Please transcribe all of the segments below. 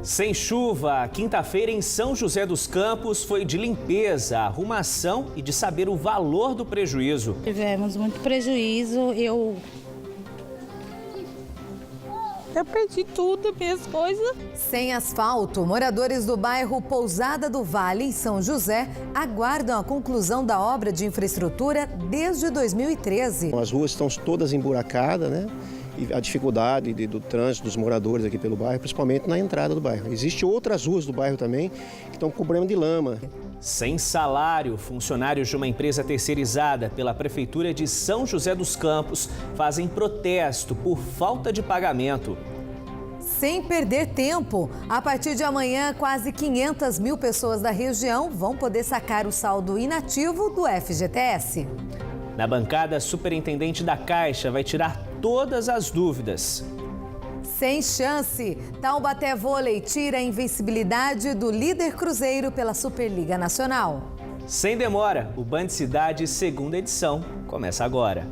Sem chuva, a quinta-feira em São José dos Campos foi de limpeza, arrumação e de saber o valor do prejuízo. Tivemos muito prejuízo, eu perdi tudo, minhas coisas. Sem asfalto, moradores do bairro Pousada do Vale, em São José, aguardam a conclusão da obra de infraestrutura desde 2013. As ruas estão todas emburacadas, né? E a dificuldade do trânsito dos moradores aqui pelo bairro, principalmente na entrada do bairro. Existem outras ruas do bairro também que estão com problema de lama. Sem salário, funcionários de uma empresa terceirizada pela Prefeitura de São José dos Campos fazem protesto por falta de pagamento. Sem perder tempo, a partir de amanhã, quase 500 mil pessoas da região vão poder sacar o saldo inativo do FGTS. Na bancada, a superintendente da Caixa vai tirar todas as dúvidas. Sem chance, Taubaté Vôlei tira a invencibilidade do líder Cruzeiro pela Superliga Nacional. Sem demora, o Band Cidade segunda edição começa agora.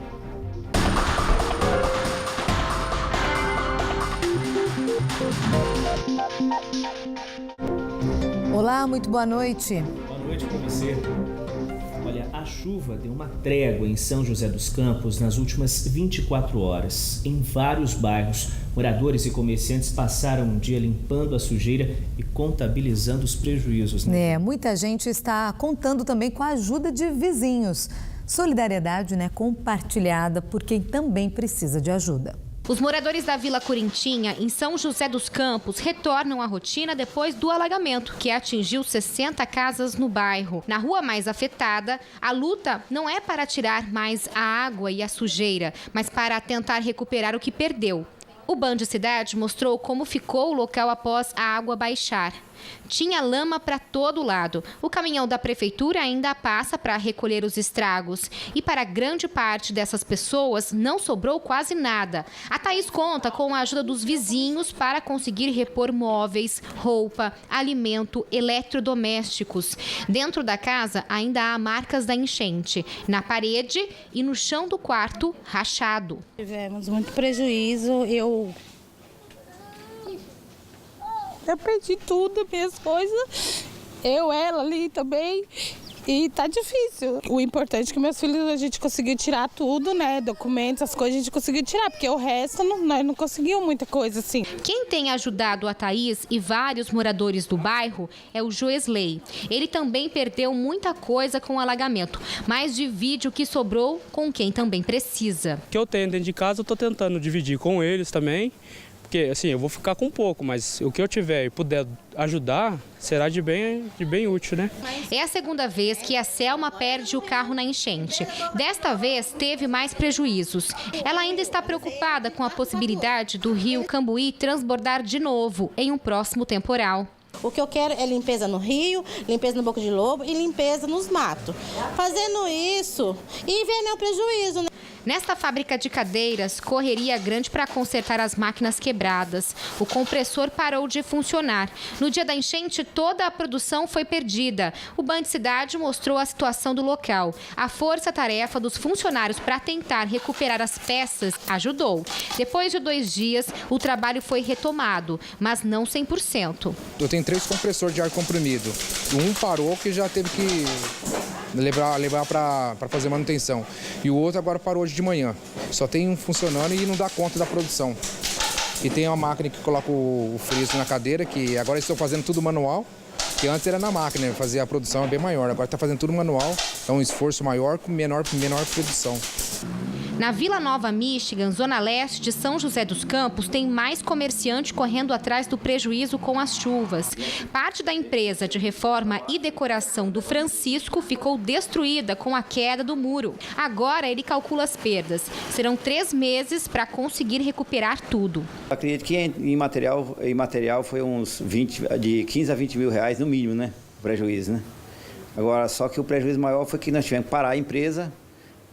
Olá, muito boa noite. Boa noite para você. Olha, a chuva deu uma trégua em São José dos Campos nas últimas 24 horas. Em vários bairros, moradores e comerciantes passaram um dia limpando a sujeira e contabilizando os prejuízos. Muita gente está contando também com a ajuda de vizinhos. Solidariedade, compartilhada por quem também precisa de ajuda. Os moradores da Vila Corintinha, em São José dos Campos, retornam à rotina depois do alagamento, que atingiu 60 casas no bairro. Na rua mais afetada, a luta não é para tirar mais a água e a sujeira, mas para tentar recuperar o que perdeu. O Band Cidade mostrou como ficou o local após a água baixar. Tinha lama para todo lado. O caminhão da prefeitura ainda passa para recolher os estragos. E para grande parte dessas pessoas não sobrou quase nada. A Thaís conta com a ajuda dos vizinhos para conseguir repor móveis, roupa, alimento, eletrodomésticos. Dentro da casa ainda há marcas da enchente. Na parede e no chão do quarto, rachado. Tivemos muito prejuízo, eu perdi tudo, minhas coisas, ela ali também, e tá difícil. O importante é que meus filhos, a gente conseguiu tirar tudo, documentos, as coisas a gente conseguiu tirar, porque o resto nós não conseguimos muita coisa assim. Quem tem ajudado a Thaís e vários moradores do bairro é o Joesley. Ele também perdeu muita coisa com o alagamento, mas divide o que sobrou com quem também precisa. O que eu tenho dentro de casa eu tô tentando dividir com eles também. Porque, assim, eu vou ficar com pouco, mas o que eu tiver e puder ajudar, será de bem útil, né? É a segunda vez que a Selma perde o carro na enchente. Desta vez, teve mais prejuízos. Ela ainda está preocupada com a possibilidade do rio Cambuí transbordar de novo em um próximo temporal. O que eu quero é limpeza no rio, limpeza no Boca de Lobo e limpeza nos matos. Fazendo isso, e vendo o prejuízo, né? Nesta fábrica de cadeiras, correria grande para consertar as máquinas quebradas. O compressor parou de funcionar. No dia da enchente, toda a produção foi perdida. O Band Cidade mostrou a situação do local. A força-tarefa dos funcionários para tentar recuperar as peças ajudou. Depois de 2 dias, o trabalho foi retomado, mas não 100%. Eu tenho 3 compressores de ar comprimido. Um parou que já teve que levar para fazer manutenção. E o outro agora parou hoje de manhã. Só tem um funcionando e não dá conta da produção. E tem uma máquina que coloca o friso na cadeira, que agora estou fazendo tudo manual, que antes era na máquina, fazia a produção é bem maior. Agora está fazendo tudo manual, é um esforço maior com menor produção. Na Vila Nova Michigan, zona leste de São José dos Campos, tem mais comerciante correndo atrás do prejuízo com as chuvas. Parte da empresa de reforma e decoração do Francisco ficou destruída com a queda do muro. Agora ele calcula as perdas. Serão 3 meses para conseguir recuperar tudo. Acredito que em material foi de 15 a 20 mil reais no mínimo, o prejuízo, Agora, só que o prejuízo maior foi que nós tivemos que parar a empresa,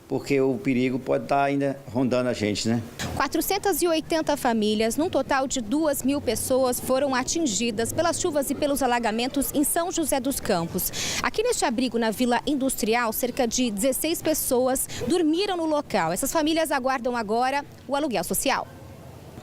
porque o perigo pode estar ainda rondando a gente, 480 famílias, num total de 2.000 pessoas, foram atingidas pelas chuvas e pelos alagamentos em São José dos Campos. Aqui neste abrigo, na Vila Industrial, cerca de 16 pessoas dormiram no local. Essas famílias aguardam agora o aluguel social.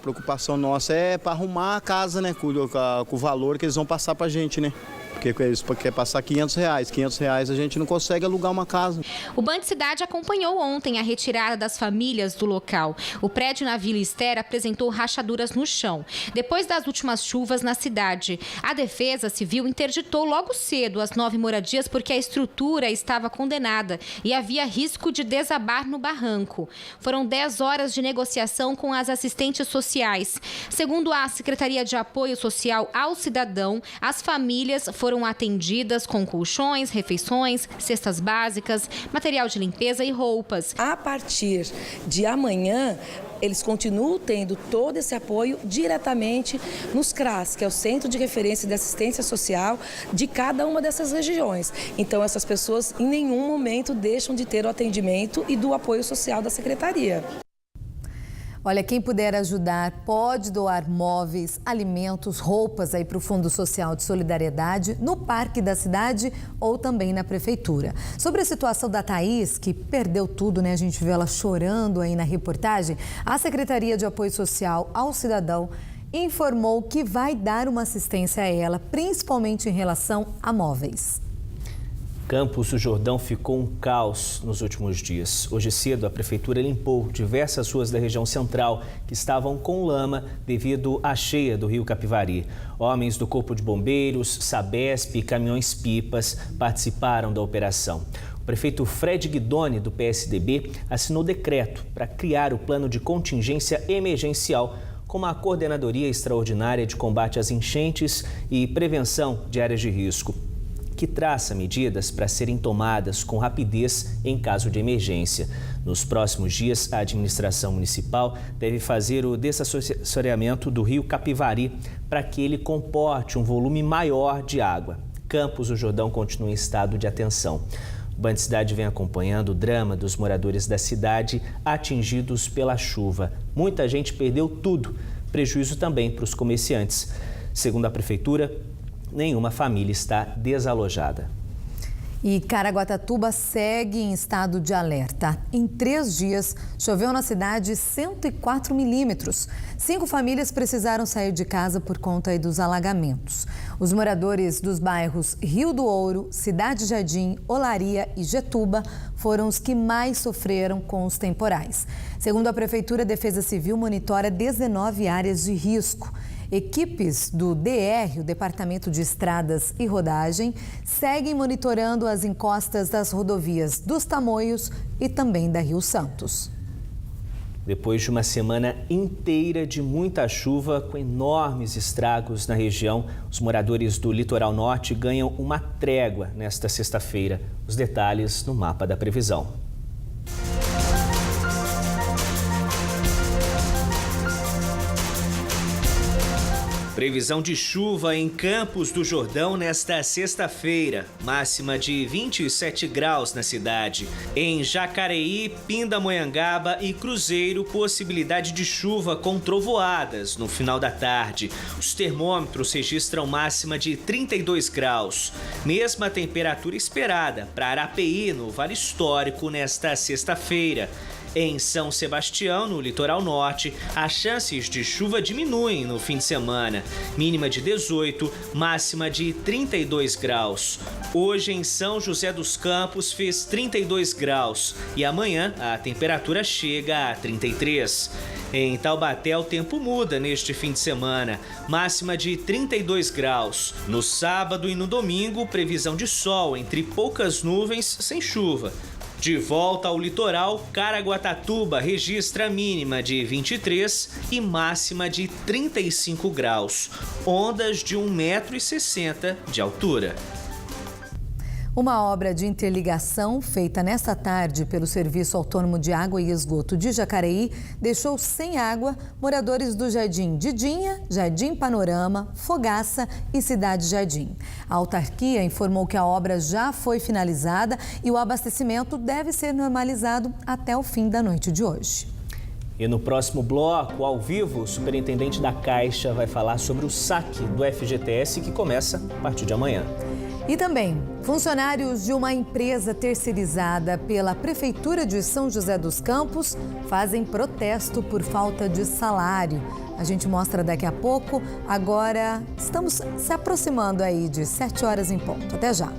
preocupação nossa é para arrumar a casa, né? Com o valor que eles vão passar para a gente, né? Porque eles querem passar R$500. R$500 a gente não consegue alugar uma casa. O Band Cidade acompanhou ontem a retirada das famílias do local. O prédio na Vila Ester apresentou rachaduras no chão. Depois das últimas chuvas na cidade, a Defesa Civil interditou logo cedo as 9 moradias porque a estrutura estava condenada e havia risco de desabar no barranco. Foram 10 horas de negociação com as assistentes sociais. Segundo a Secretaria de Apoio Social ao Cidadão, as famílias foram atendidas com colchões, refeições, cestas básicas, material de limpeza e roupas. A partir de amanhã, eles continuam tendo todo esse apoio diretamente nos CRAS, que é o Centro de Referência de Assistência Social de cada uma dessas regiões. Então, essas pessoas em nenhum momento deixam de ter o atendimento e do apoio social da Secretaria. Olha, quem puder ajudar pode doar móveis, alimentos, roupas aí para o Fundo Social de Solidariedade no Parque da Cidade ou também na Prefeitura. Sobre a situação da Thaís, que perdeu tudo, né? A gente viu ela chorando aí na reportagem. A Secretaria de Apoio Social ao Cidadão informou que vai dar uma assistência a ela, principalmente em relação a móveis. Campos do Jordão ficou um caos nos últimos dias. Hoje cedo, a Prefeitura limpou diversas ruas da região central que estavam com lama devido à cheia do rio Capivari. Homens do Corpo de Bombeiros, Sabesp e caminhões-pipas participaram da operação. O prefeito Fred Guidoni, do PSDB, assinou decreto para criar o plano de contingência emergencial como a Coordenadoria Extraordinária de Combate às Enchentes e Prevenção de Áreas de Risco, que traça medidas para serem tomadas com rapidez em caso de emergência. Nos próximos dias, a administração municipal deve fazer o desassoreamento do rio Capivari para que ele comporte um volume maior de água. Campos do Jordão continua em estado de atenção. O Band Cidade vem acompanhando o drama dos moradores da cidade atingidos pela chuva. Muita gente perdeu tudo, prejuízo também para os comerciantes. Segundo a Prefeitura, nenhuma família está desalojada. E Caraguatatuba segue em estado de alerta. Em 3 dias, choveu na cidade 104 milímetros. 5 famílias precisaram sair de casa por conta dos alagamentos. Os moradores dos bairros Rio do Ouro, Cidade Jardim, Olaria e Jetuba foram os que mais sofreram com os temporais. Segundo a Prefeitura, a Defesa Civil monitora 19 áreas de risco. Equipes do DR, o Departamento de Estradas e Rodagem, seguem monitorando as encostas das rodovias dos Tamoios e também da Rio Santos. Depois de uma semana inteira de muita chuva, com enormes estragos na região, os moradores do Litoral Norte ganham uma trégua nesta sexta-feira. Os detalhes no mapa da previsão. Previsão de chuva em Campos do Jordão nesta sexta-feira. Máxima de 27 graus na cidade. Em Jacareí, Pindamonhangaba e Cruzeiro, possibilidade de chuva com trovoadas no final da tarde. Os termômetros registram máxima de 32 graus. Mesma temperatura esperada para Arapeí, no Vale Histórico, nesta sexta-feira. Em São Sebastião, no litoral norte, as chances de chuva diminuem no fim de semana. Mínima de 18, máxima de 32 graus. Hoje, em São José dos Campos, fez 32 graus e amanhã a temperatura chega a 33. Em Taubaté, o tempo muda neste fim de semana, máxima de 32 graus. No sábado e no domingo, previsão de sol entre poucas nuvens, sem chuva. De volta ao litoral, Caraguatatuba registra mínima de 23 e máxima de 35 graus. Ondas de 1,60 m de altura. Uma obra de interligação feita nesta tarde pelo Serviço Autônomo de Água e Esgoto de Jacareí deixou sem água moradores do Jardim Didinha, Jardim Panorama, Fogaça e Cidade Jardim. A autarquia informou que a obra já foi finalizada e o abastecimento deve ser normalizado até o fim da noite de hoje. E no próximo bloco, ao vivo, o superintendente da Caixa vai falar sobre o saque do FGTS que começa a partir de amanhã. E também, funcionários de uma empresa terceirizada pela Prefeitura de São José dos Campos fazem protesto por falta de salário. A gente mostra daqui a pouco. Agora, estamos se aproximando aí de 7 horas em ponto. Até já.